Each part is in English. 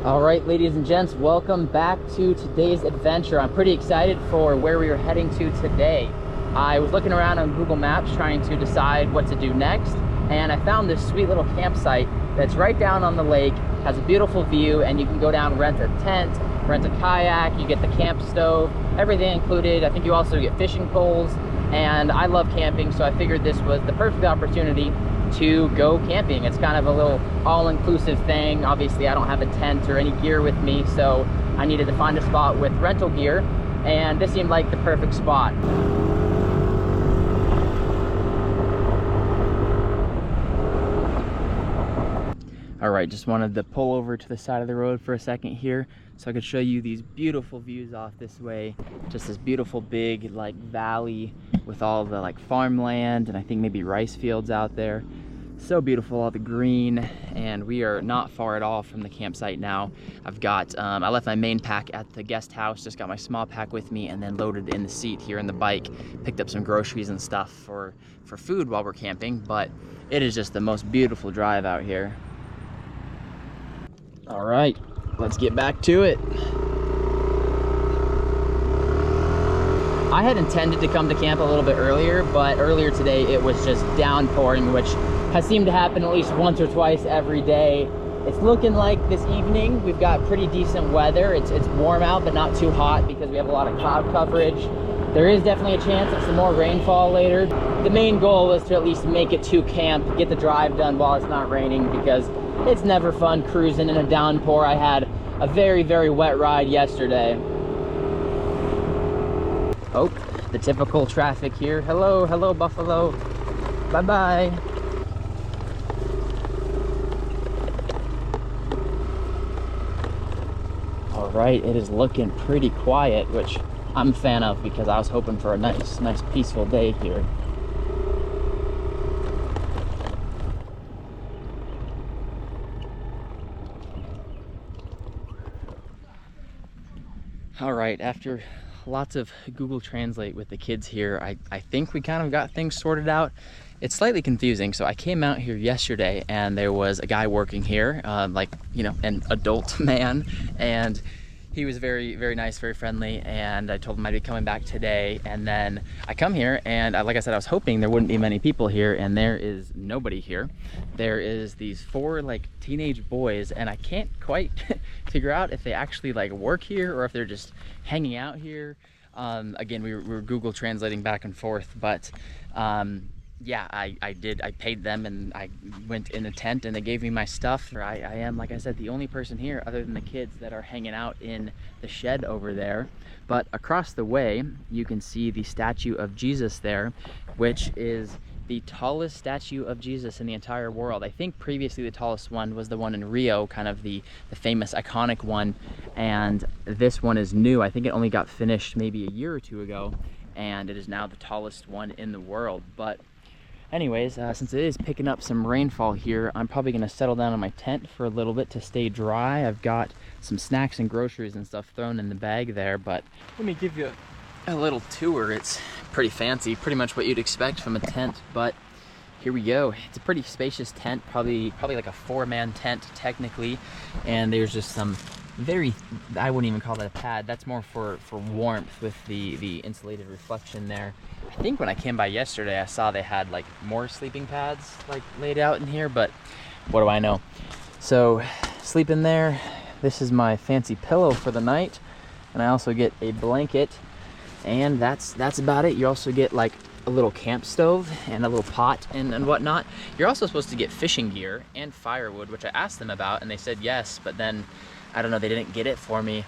All right, ladies and gents, welcome back to today's adventure. I'm pretty excited for where we are heading to today. I was looking around on Google Maps trying to decide what to do next, and I found this sweet little campsite that's right down on the lake, has a beautiful view, and you can go down, rent a tent, rent a kayak, you get the camp stove, everything included. I think you also get fishing poles, and I love camping, so I figured this was the perfect opportunity to go camping. It's kind of a little all-inclusive thing. Obviously, I don't have a tent or any gear with me, so I needed to find a spot with rental gear, and this seemed like the perfect spot. All right, just wanted to pull over to the side of the road for a second here so I could show you these beautiful views off this way. Just this beautiful big like valley with all the like farmland and I think maybe rice fields out there. So beautiful, all the green, and we are not far at all from the campsite now. I've got, I left my main pack at the guest house, just got my small pack with me and then loaded in the seat here in the bike. Picked up some groceries and stuff for food while we're camping, but it is just the most beautiful drive out here. All right, let's get back to it. I had intended to come to camp a little bit earlier, but earlier today it was just downpouring, which has seemed to happen at least once or twice every day. It's looking like this evening we've got pretty decent weather. It's warm out, but not too hot because we have a lot of cloud coverage. There is definitely a chance of some more rainfall later. The main goal is to at least make it to camp, get the drive done while it's not raining, because it's never fun cruising in a downpour. I had a very, very wet ride yesterday. Oh, the typical traffic here. Hello, hello, Buffalo. Bye-bye. All right, it is looking pretty quiet, which I'm a fan of because I was hoping for a nice peaceful day here. All right, after lots of Google Translate with the kids here, I think we kind of got things sorted out. It's slightly confusing. So I came out here yesterday and there was a guy working here, like, you know, an adult man, and he was very, very nice, very friendly, and I told him I'd be coming back today. And then I come here and like I said, I was hoping there wouldn't be many people here, and there is nobody here. There is these 4 like teenage boys, and I can't quite figure out if they actually like work here or if they're just hanging out here. Again, we were Google translating back and forth, but yeah, I paid them and I went in a tent and they gave me my stuff. I am, like I said, the only person here other than the kids that are hanging out in the shed over there. But across the way, you can see the statue of Jesus there, which is the tallest statue of Jesus in the entire world. I think previously the tallest one was the one in Rio, kind of the famous iconic one. And this one is new. I think it only got finished maybe a year or 2 ago, and it is now the tallest one in the world. But anyways, since it is picking up some rainfall here, I'm probably gonna settle down in my tent for a little bit to stay dry. I've got some snacks and groceries and stuff thrown in the bag there, but let me give you a little tour. It's pretty fancy, pretty much what you'd expect from a tent, but here we go. It's a pretty spacious tent, probably like a 4-man tent technically, and there's just some very, I wouldn't even call that a pad. That's more for warmth with the insulated reflection there. I think when I came by yesterday, I saw they had like more sleeping pads like laid out in here, but what do I know? So sleep in there. This is my fancy pillow for the night, and I also get a blanket, and that's about it. You also get like a little camp stove and a little pot and whatnot. You're also supposed to get fishing gear and firewood, which I asked them about, and they said yes, but then I don't know, they didn't get it for me.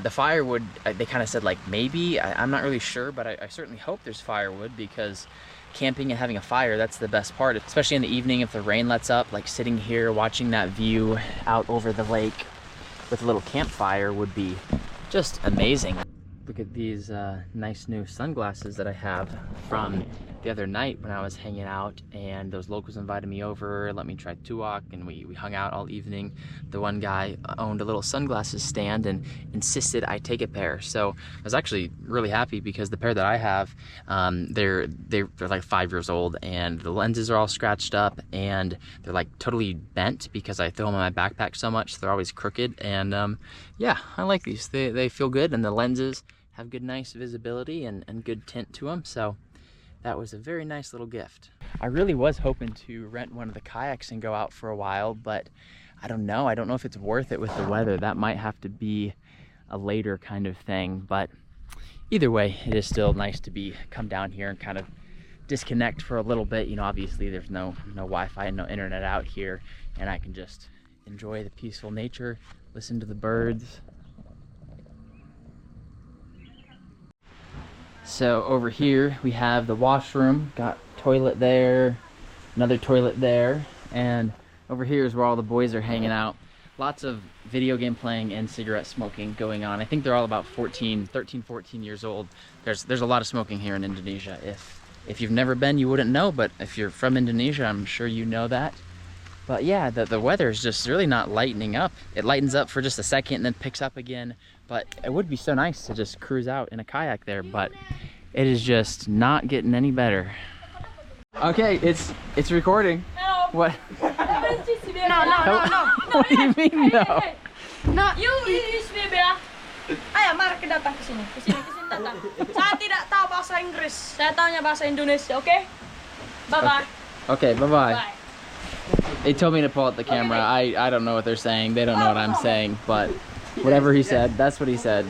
The firewood, they kind of said like maybe, I'm not really sure, but I certainly hope there's firewood, because camping and having a fire, that's the best part, especially in the evening if the rain lets up. Like sitting here watching that view out over the lake with a little campfire would be just amazing. Look at these nice new sunglasses that I have from the other night when I was hanging out, and those locals invited me over, let me try tuak, and we hung out all evening. The one guy owned a little sunglasses stand and insisted I take a pair. So I was actually really happy because the pair that I have, they're like 5 years old, and the lenses are all scratched up, and they're like totally bent because I throw them in my backpack so much. So they're always crooked, and yeah, I like these. They feel good, and the lenses have good, nice visibility and good tint to them. So that was a very nice little gift. I really was hoping to rent one of the kayaks and go out for a while, but I don't know. I don't know if it's worth it with the weather. That might have to be a later kind of thing, but either way, it is still nice to come down here and kind of disconnect for a little bit. You know, obviously there's no Wi-Fi and no internet out here, and I can just enjoy the peaceful nature, listen to the birds. So over here we have the washroom, got toilet there, another toilet there, and over here is where all the boys are hanging out. Lots of video game playing and cigarette smoking going on. I think they're all about 13, 14 years old. There's a lot of smoking here in Indonesia. If you've never been, you wouldn't know, but if you're from Indonesia, I'm sure you know that. But yeah, the weather is just really not lightening up. It lightens up for just a second and then picks up again. But it would be so nice to just cruise out in a kayak there, but it is just not getting any better. Okay, it's recording. Hello. What? No. What do you mean no? No, you is Sibeabea. Ayo, mari kita datang ke sini datang. Saya tidak tahu bahasa Inggris. Saya tahunya bahasa Indonesia, okay? Bye-bye. Okay, bye-bye. Bye. They told me to pull out the camera. I don't know what they're saying. They don't know what I'm saying, but whatever he said, that's what he said.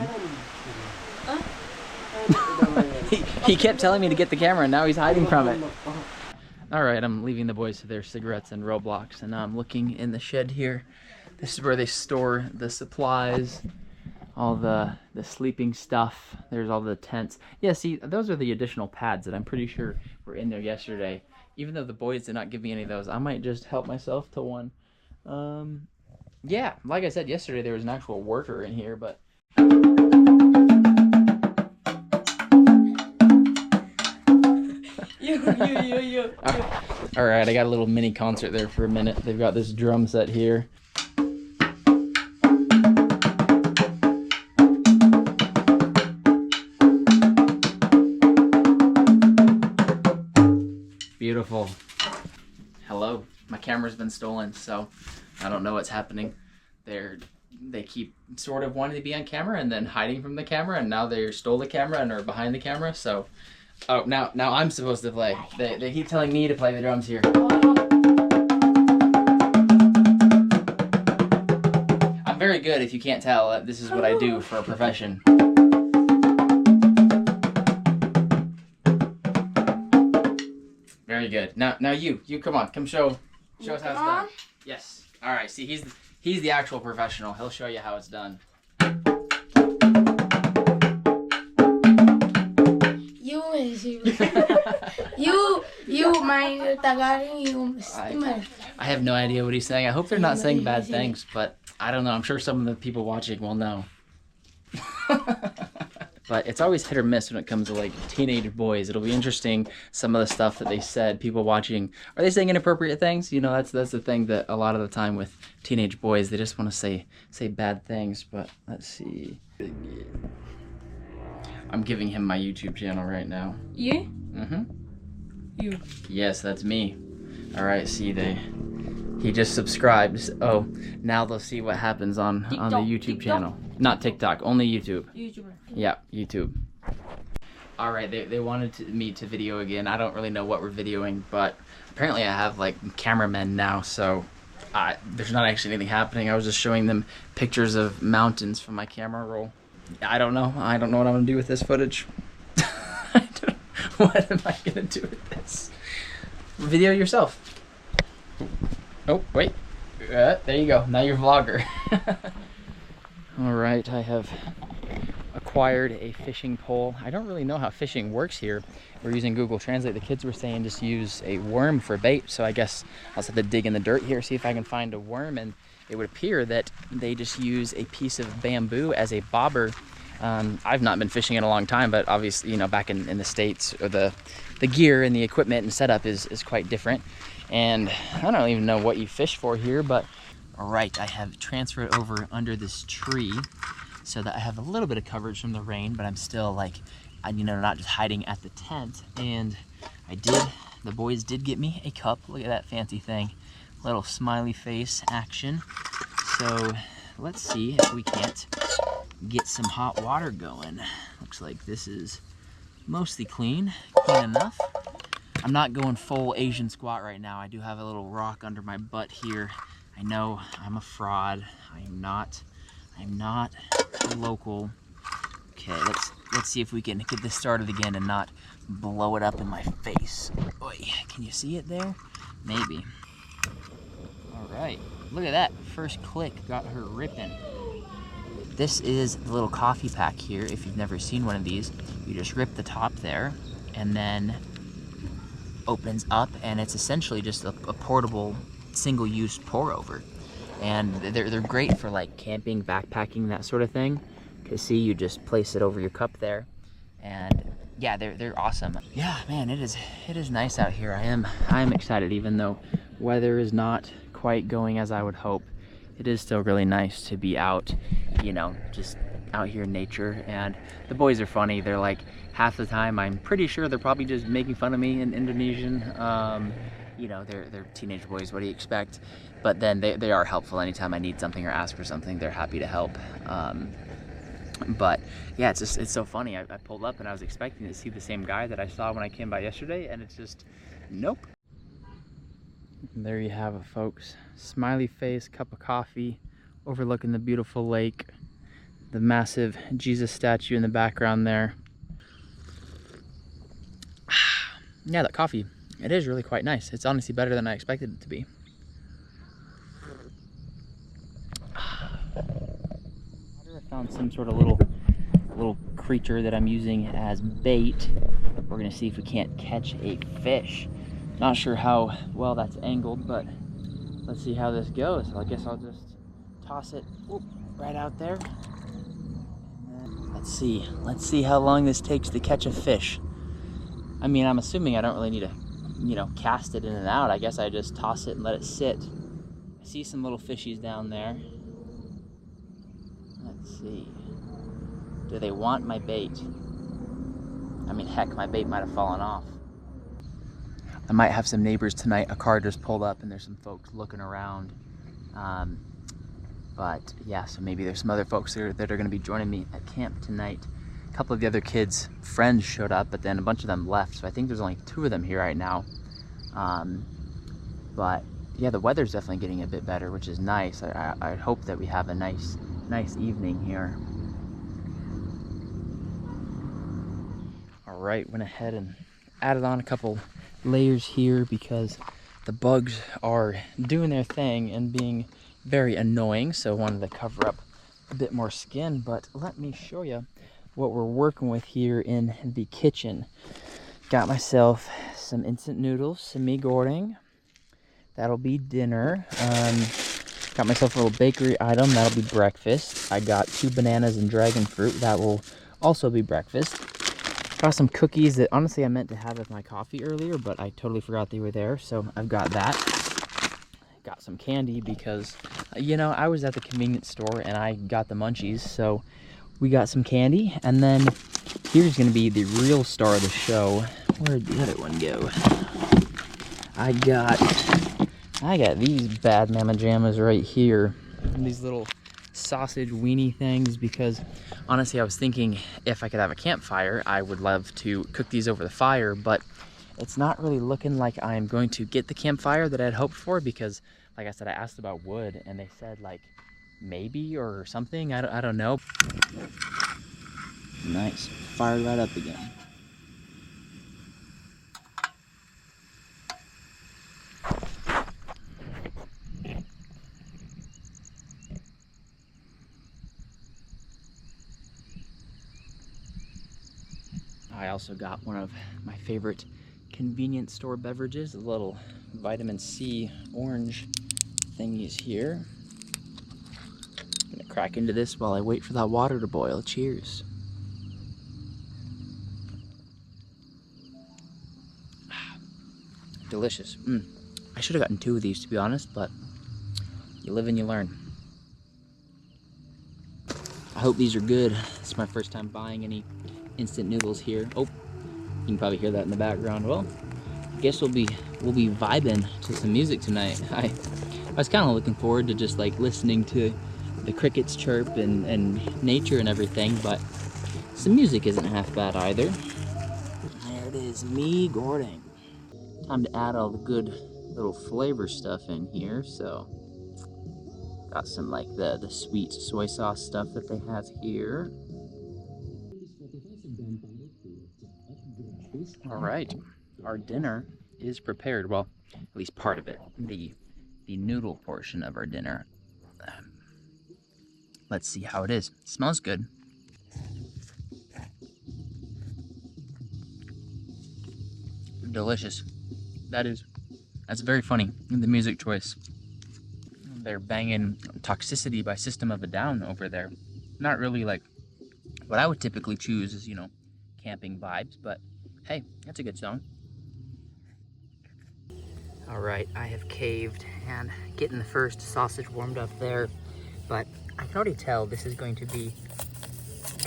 He kept telling me to get the camera, and now he's hiding from it. All right, I'm leaving the boys to their cigarettes and Roblox, and now I'm looking in the shed here. This is where they store the supplies, all the sleeping stuff. There's all the tents. Yeah, see, those are the additional pads that I'm pretty sure were in there yesterday. Even though the boys did not give me any of those, I might just help myself to one. Yeah, like I said yesterday, there was an actual worker in here, but... You. All right, I got a little mini concert there for a minute. They've got this drum set here. Beautiful. Hello. My camera's been stolen, so I don't know what's happening. They keep sort of wanting to be on camera and then hiding from the camera, and now they stole the camera and are behind the camera, so... Oh, now I'm supposed to play. They keep telling me to play the drums here. I'm very good, if you can't tell. This is what I do for a profession. Very good. Now you come on, come show us how it's done. Yes. All right. See, he's the actual professional. He'll show you how it's done. You my Tagalog, you steamer. I have no idea what he's saying. I hope they're not saying bad things, but I don't know. I'm sure some of the people watching will know. But it's always hit or miss when it comes to like teenage boys. It'll be interesting some of the stuff that they said. People watching, are they saying inappropriate things? You know, that's the thing that a lot of the time with teenage boys, they just want to say bad things. But let's see. I'm giving him my YouTube channel right now. You? Mm-hmm. You. Yes, that's me. All right, see, he just subscribed. Oh, now they'll see what happens on the YouTube channel. Not TikTok, only YouTube. YouTuber. Yeah, YouTube. All right, they wanted me to video again. I don't really know what we're videoing, but apparently I have like cameramen now, so there's not actually anything happening. I was just showing them pictures of mountains from my camera roll. I don't know what I'm gonna do with this footage. What am I gonna do with this? Video yourself. Oh, wait. There you go. Now you're a vlogger. All right, I have acquired a fishing pole. I don't really know how fishing works here. We're using Google Translate. The kids were saying just use a worm for bait, so I guess I'll just have to dig in the dirt here, see if I can find a worm, and it would appear that they just use a piece of bamboo as a bobber. I've not been fishing in a long time, but obviously, you know, back in the States or the the gear and the equipment and setup is quite different. And I don't even know what you fish for here, but all right, I have transferred over under this tree so that I have a little bit of coverage from the rain, but I'm still like, you know, not just hiding at the tent. And the boys did get me a cup. Look at that fancy thing. Little smiley face action. So let's see if we can't get some hot water going. Looks like this is mostly clean enough. I'm not going full Asian squat right now. I do have a little rock under my butt here. I know I'm a fraud. I'm not local. Okay, let's see if we can get this started again and not blow it up in my face. Oy, can you see it there? Maybe. All right, look at that. First click got her ripping. This is the little coffee pack here. If you've never seen one of these, you just rip the top there and then opens up, and it's essentially just a portable single-use pour over. And they're great for like camping, backpacking, that sort of thing. Cause see, you just place it over your cup there, and yeah, they're awesome. Yeah, man, it is nice out here. I am excited, even though weather is not quite going as I would hope. It is still really nice to be out, you know, just out here in nature. And the boys are funny. They're like, half the time I'm pretty sure they're probably just making fun of me in Indonesian. You know, they're teenage boys, what do you expect? But then they are helpful. Anytime I need something or ask for something, they're happy to help. But yeah, it's so funny. I pulled up and I was expecting to see the same guy that I saw when I came by yesterday, and it's just, nope. And there you have it, folks. Smiley face, cup of coffee, overlooking the beautiful lake, the massive Jesus statue in the background there. Yeah, that coffee, it is really quite nice. It's honestly better than I expected it to be. I found some sort of little creature that I'm using as bait. We're gonna see if we can't catch a fish. Not sure how well that's angled, but let's see how this goes. I guess I'll just toss it right out there. Let's see how long this takes to catch a fish. I mean, I'm assuming I don't really need to, you know, cast it in and out. I guess I just toss it and let it sit. I see some little fishies down there. Let's see. Do they want my bait? I mean, heck, my bait might have fallen off. I might have some neighbors tonight. A car just pulled up and there's some folks looking around. But yeah, so maybe there's some other folks there that are gonna be joining me at camp tonight. A couple of the other kids' friends showed up, but then a bunch of them left. So I think there's only 2 of them here right now. But yeah, the weather's definitely getting a bit better, which is nice. I hope that we have a nice evening here. All right, went ahead and added on a couple layers here because the bugs are doing their thing and being very annoying, so I wanted to cover up a bit more skin. But let me show you what we're working with here in the kitchen. Got myself some instant noodles, some mee goreng. That'll be dinner. Got myself a little bakery item. That'll be breakfast. I got 2 bananas and dragon fruit. That will also be breakfast. Got some cookies that honestly I meant to have with my coffee earlier, but I totally forgot they were there, so I've got that. Got some candy because, you know, I was at the convenience store and I got the munchies, so we got some candy. And then here's gonna be the real star of the show. Where'd the other one go? I got these bad mama jammas right here. These little sausage weenie things, because honestly I was thinking if I could have a campfire I would love to cook these over the fire, but it's not really looking like I'm going to get the campfire that I had hoped for, because like I said, I asked about wood and they said like maybe or something. I don't know. Nice, fired right up again. I also got one of my favorite convenience store beverages, the little vitamin C orange thingies here. I'm gonna crack into this while I wait for that water to boil. Cheers. Delicious. I should have gotten 2 of these, to be honest, but you live and you learn. I hope these are good. It's my first time buying any instant noodles here. Oh, you can probably hear that in the background. Well, I guess we'll be vibing to some music tonight. I was kind of looking forward to just like listening to the crickets chirp and nature and everything, but some music isn't half bad either. There it is, me Gordon. Time to add all the good little flavor stuff in here. So got some like the sweet soy sauce stuff that they have here. All right, our dinner is prepared. Well, at least part of it. The noodle portion of our dinner. Let's see how it is. It smells good. Delicious. That's very funny. The music choice. They're banging Toxicity by System of a Down over there. Not really like what I would typically choose is, you know, camping vibes, but hey, that's a good song. All right, I have caved and getting the first sausage warmed up there, but I can already tell this is going to be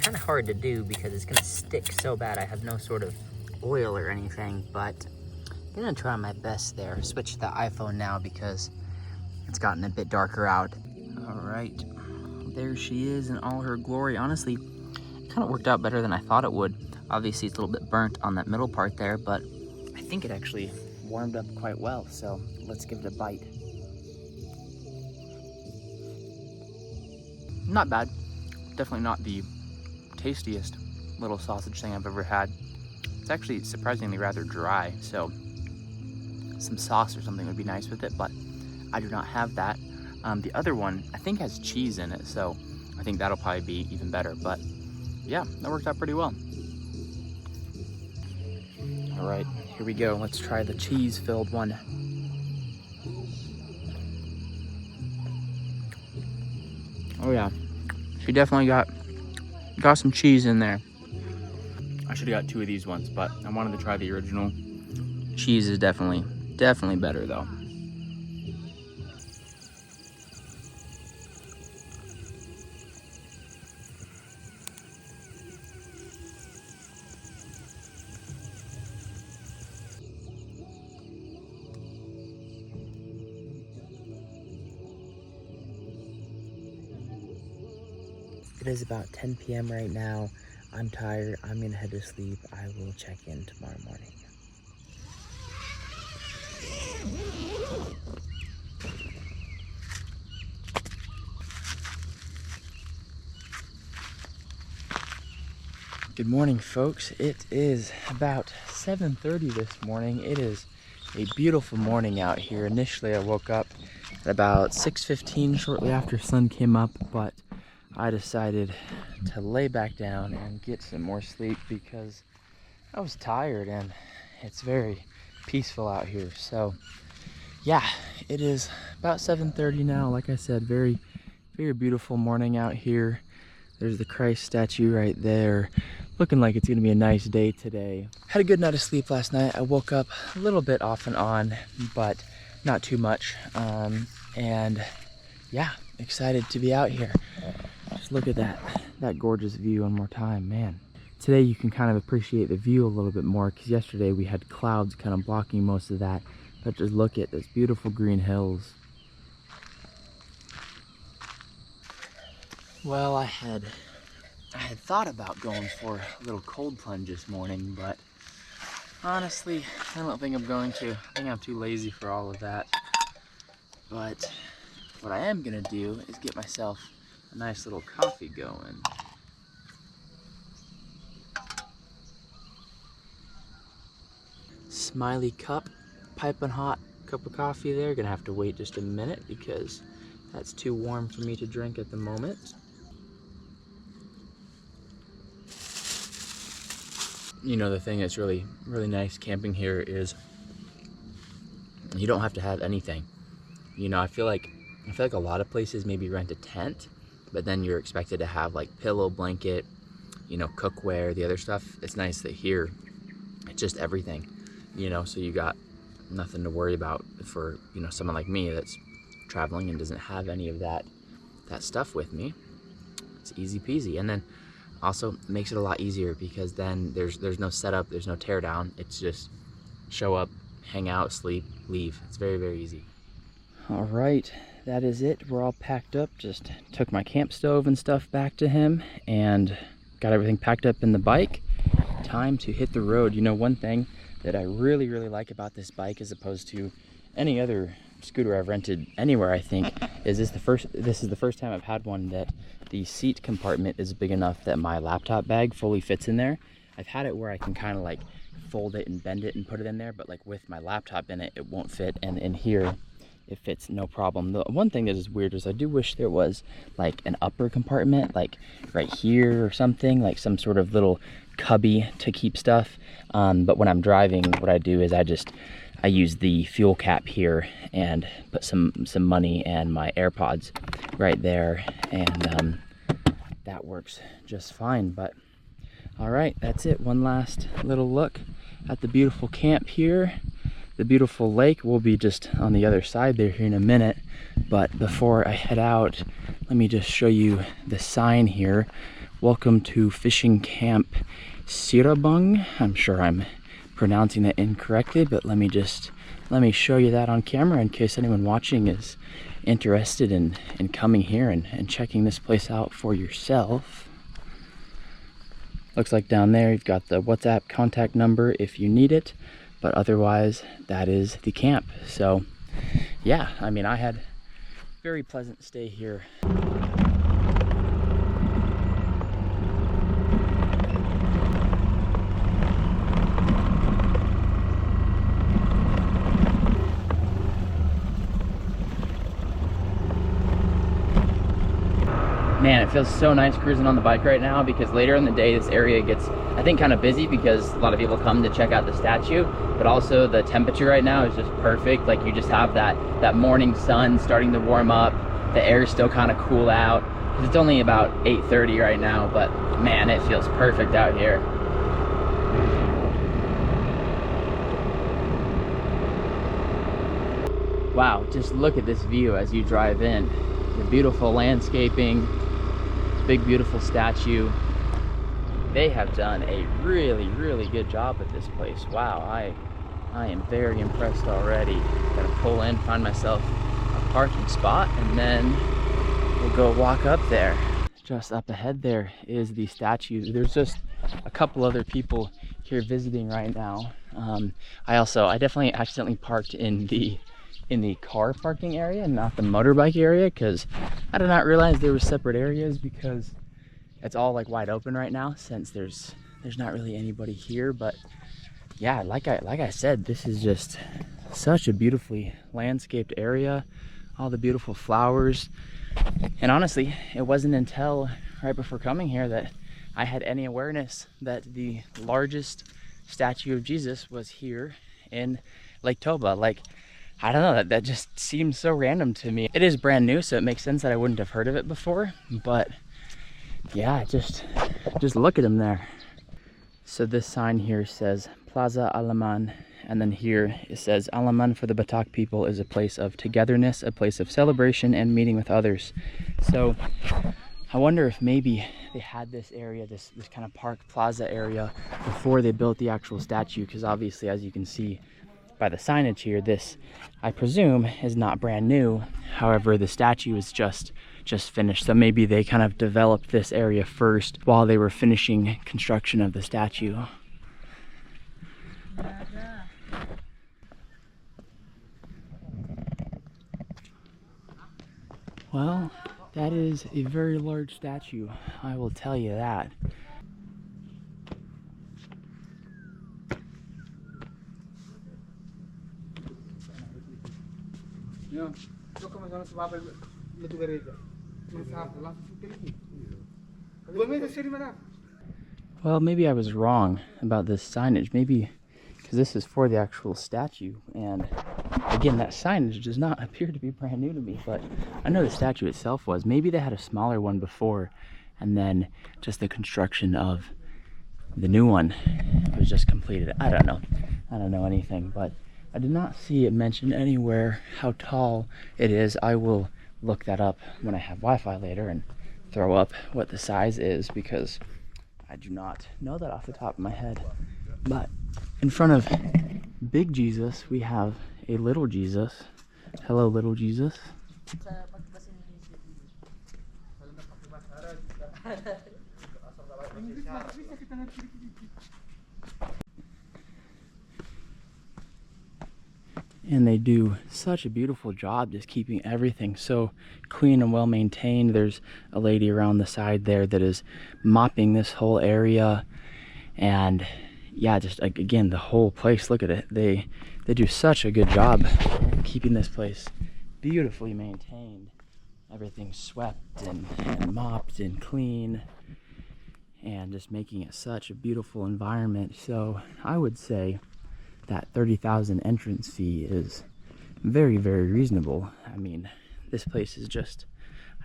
kind of hard to do because it's gonna stick so bad. I have no sort of oil or anything, but I'm gonna try my best there. Switch to the iPhone now because it's gotten a bit darker out. All right, there she is in all her glory. Honestly, it kind of worked out better than I thought it would. Obviously, it's a little bit burnt on that middle part there, but I think it actually warmed up quite well. So let's give it a bite. Not bad. Definitely not the tastiest little sausage thing I've ever had. It's actually surprisingly rather dry, so some sauce or something would be nice with it, but I do not have that. The other one, I think, has cheese in it, so I think that'll probably be even better, but yeah, that worked out pretty well. All right, here we go. Let's try the cheese-filled one. Oh yeah, she definitely got some cheese in there. I should have got 2 of these ones, but I wanted to try the original. Cheese is definitely better though. It is about 10 p.m. right now. I'm tired. I'm gonna head to sleep. I will check in tomorrow morning. Good morning, folks. It is about 7:30 this morning. It is a beautiful morning out here. Initially, I woke up at about 6:15, shortly after sun came up, but I decided to lay back down and get some more sleep because I was tired and it's very peaceful out here. So yeah, it is about 7:30 now. Like I said, very beautiful morning out here. There's the Christ statue right there. Looking like it's gonna be a nice day today. Had a good night of sleep last night. I woke up a little bit off and on, but not too much. And yeah, excited to be out here. Just look at that gorgeous view one more time, man. Today you can kind of appreciate the view a little bit more because yesterday we had clouds kind of blocking most of that. But just look at those beautiful green hills. Well, I had thought about going for a little cold plunge this morning, but honestly, I don't think I'm going to. I think I'm too lazy for all of that. But what I am gonna do is get myself a nice little coffee going. Smiley cup, piping hot cup of coffee there. Gonna have to wait just a minute because that's too warm for me to drink at the moment. You know, the thing that's really nice camping here is you don't have to have anything. You know, I feel like a lot of places maybe rent a tent, but then you're expected to have like pillow, blanket, you know, cookware, the other stuff. It's nice that here it's just everything, you know. So you got nothing to worry about for, you know, someone like me that's traveling and doesn't have any of that stuff with me. It's easy peasy. And then also makes it a lot easier because then there's no setup, there's no tear down. It's just show up, hang out, sleep, leave. It's very, very easy. All right, that is it. We're all packed up. Just took my camp stove and stuff back to him and got everything packed up in the bike. Time to hit the road. You know, one thing that I really, really like about this bike as opposed to any other scooter I've rented anywhere, I think, is this is the first time I've had one that the seat compartment is big enough that my laptop bag fully fits in there. I've had it where I can kind of like fold it and bend it and put it in there, but like with my laptop in it, it won't fit, and in here it fits no problem. The one thing that is weird is I do wish there was like an upper compartment, like right here or something, like some sort of little cubby to keep stuff. But when I'm driving, what I do is I use the fuel cap here and put some money and my AirPods right there, and that works just fine. But all right, that's it. One last little look at the beautiful camp here. The beautiful lake will be just on the other side there here in a minute. But before I head out, let me just show you the sign here. Welcome to Fishing Camp Sibeabea. I'm sure I'm pronouncing that incorrectly, but let me show you that on camera in case anyone watching is interested in coming here and checking this place out for yourself. Looks like down there you've got the WhatsApp contact number if you need it, but otherwise that is the camp. So yeah, I mean, I had a very pleasant stay here. Man, it feels so nice cruising on the bike right now because later in the day this area gets, I think, kind of busy because a lot of people come to check out the statue, but also the temperature right now is just perfect. Like, you just have that morning sun starting to warm up. The air is still kind of cool out. It's only about 8:30 right now, but man, it feels perfect out here. Wow, just look at this view as you drive in. The beautiful landscaping, big beautiful statue. They have done a really, really good job at this place. Wow, I am very impressed already. Gotta pull in, find myself a parking spot, and then we'll go walk up there. Just up ahead there is the statue. There's just a couple other people here visiting right now. I definitely accidentally parked in the car parking area, not the motorbike area, because I did not realize there were separate areas because it's all like wide open right now since there's not really anybody here. But yeah, like I said, this is just such a beautifully landscaped area, all the beautiful flowers. And honestly, it wasn't until right before coming here that I had any awareness that the largest statue of Jesus was here in Lake Toba. Like, I don't know, that just seems so random to me. It is brand new, so it makes sense that I wouldn't have heard of it before, but yeah, just look at him there. So this sign here says Plaza Alaman, and then here it says Alaman for the Batak people is a place of togetherness, a place of celebration and meeting with others. So I wonder if maybe they had this area, this kind of park plaza area before they built the actual statue, because obviously, as you can see by the signage here, this, I presume, is not brand new. However, the statue is just finished, so maybe they kind of developed this area first while they were finishing construction of the statue. Well, that is a very large statue, I will tell you that. Well, maybe I was wrong about this signage. Maybe because this is for the actual statue, and again, that signage does not appear to be brand new to me, but I know the statue itself was. Maybe they had a smaller one before, and then just the construction of the new one was just completed. I don't know anything, but I did not see it mentioned anywhere how tall it is. I will look that up when I have Wi-Fi later and throw up what the size is, because I do not know that off the top of my head. But in front of big Jesus, we have a little Jesus. Hello, little Jesus. And they do such a beautiful job just keeping everything so clean and well maintained. There's a lady around the side there that is mopping this whole area. And yeah, just again, the whole place, look at it. They do such a good job keeping this place beautifully maintained. Everything's swept and mopped and clean, and just making it such a beautiful environment. So I would say that 30,000 entrance fee is very, very reasonable. I mean, this place is just,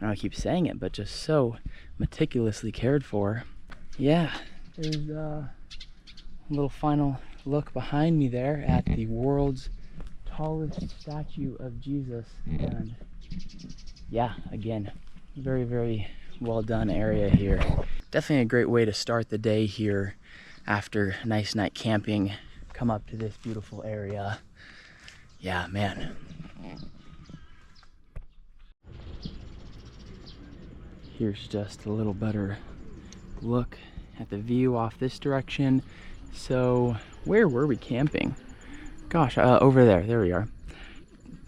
I know I keep saying it, but just so meticulously cared for. Yeah, there's a little final look behind me there at the world's tallest statue of Jesus. And yeah, again, very, very well done area here. Definitely a great way to start the day here after a nice night camping. Come up to this beautiful area. Yeah, man. Here's just a little better look at the view off this direction. So where were we camping? Gosh, over there we are.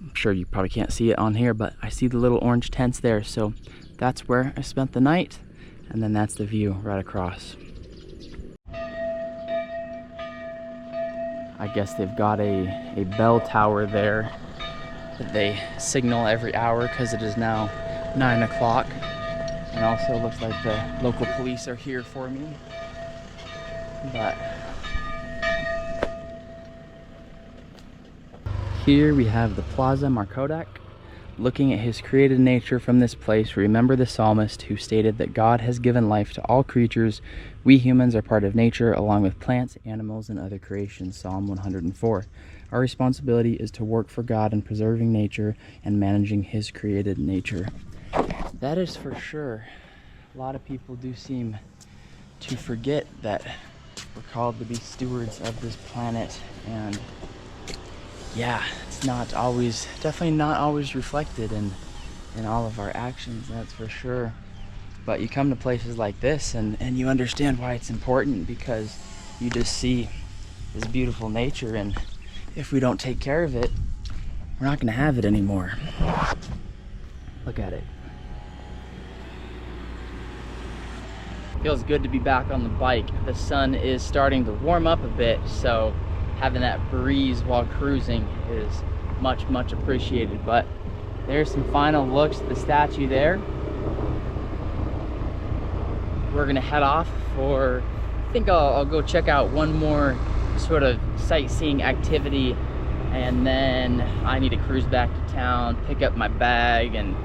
I'm sure you probably can't see it on here, but I see the little orange tents there. So that's where I spent the night, and then that's the view right across. I guess they've got a bell tower there that they signal every hour, because it is now 9 o'clock. And also looks like the local police are here for me. But here we have the Plaza Markodak. Looking at his created nature from this place, remember the psalmist who stated that God has given life to all creatures. We humans are part of nature, along with plants, animals, and other creations. Psalm 104. Our responsibility is to work for God in preserving nature and managing his created nature. That is for sure. A lot of people do seem to forget that we're called to be stewards of this planet, and yeah, it's not always, definitely not always reflected in all of our actions, that's for sure. But you come to places like this and you understand why it's important, because you just see this beautiful nature, and if we don't take care of it, we're not going to have it anymore. Look at it. Feels good to be back on the bike. The sun is starting to warm up a bit, so having that breeze while cruising is much, much appreciated. But there's some final looks at the statue there. We're gonna head off for, I think I'll go check out one more sort of sightseeing activity, and then I need to cruise back to town, pick up my bag, and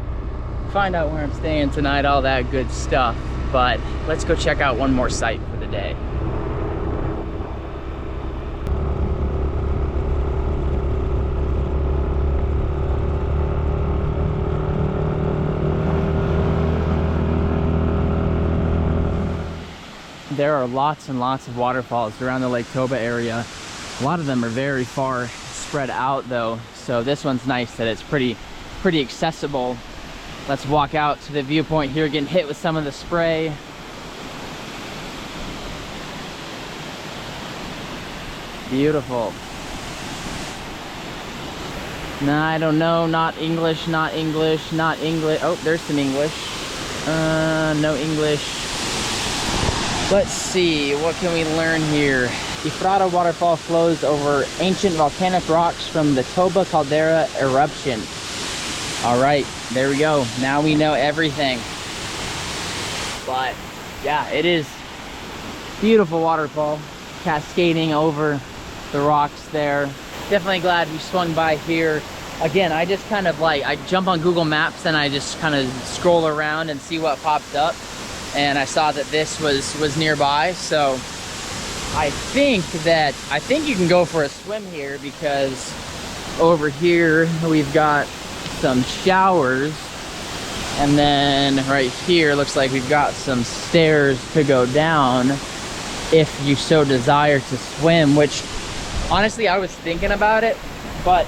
find out where I'm staying tonight, all that good stuff. But let's go check out one more site for the day. There are lots and lots of waterfalls around the Lake Toba area. A lot of them are very far spread out though, so this one's nice that it's pretty accessible. Let's walk out to the viewpoint here, getting hit with some of the spray. Beautiful. No, I don't know, not English, not English, not English. Oh, there's some English. No English. Let's see, what can we learn here? Ifrata waterfall flows over ancient volcanic rocks from the Toba caldera eruption. All right, there we go. Now we know everything. But yeah, it is beautiful waterfall cascading over the rocks there. Definitely glad we swung by here. Again, I just kind of like, I jump on Google Maps and I just kind of scroll around and see what pops up. And I saw that this was nearby, so I think you can go for a swim here, because over here we've got some showers, and then right here looks like we've got some stairs to go down if you so desire to swim, which honestly I was thinking about it, but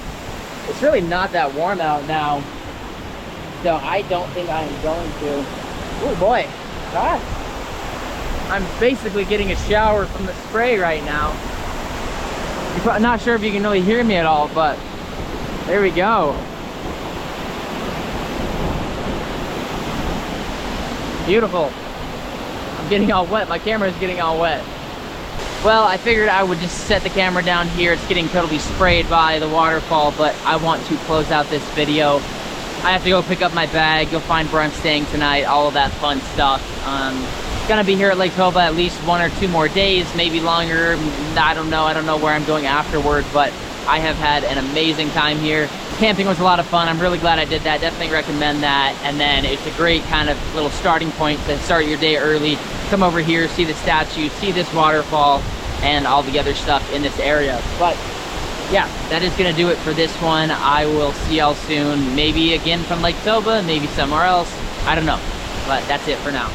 it's really not that warm out now, so I don't think I am going to. Oh boy, God. I'm basically getting a shower from the spray right now. I'm not sure if you can really hear me at all, but there we go. Beautiful. I'm getting all wet. My camera is getting all wet. Well, I figured I would just set the camera down here. It's getting totally sprayed by the waterfall, but I want to close out this video. I have to go pick up my bag, go find where I'm staying tonight, all of that fun stuff. Gonna be here at Lake Toba at least 1 or 2 more days, maybe longer. I don't know where I'm going afterward, but I have had an amazing time here. Camping was a lot of fun. I'm really glad I did that. Definitely recommend that. And then it's a great kind of little starting point to start your day early. Come over here, see the statue, see this waterfall, and all the other stuff in this area. But yeah, that is gonna do it for this one. I will see y'all soon. Maybe again from Lake Toba, maybe somewhere else. I don't know, but that's it for now.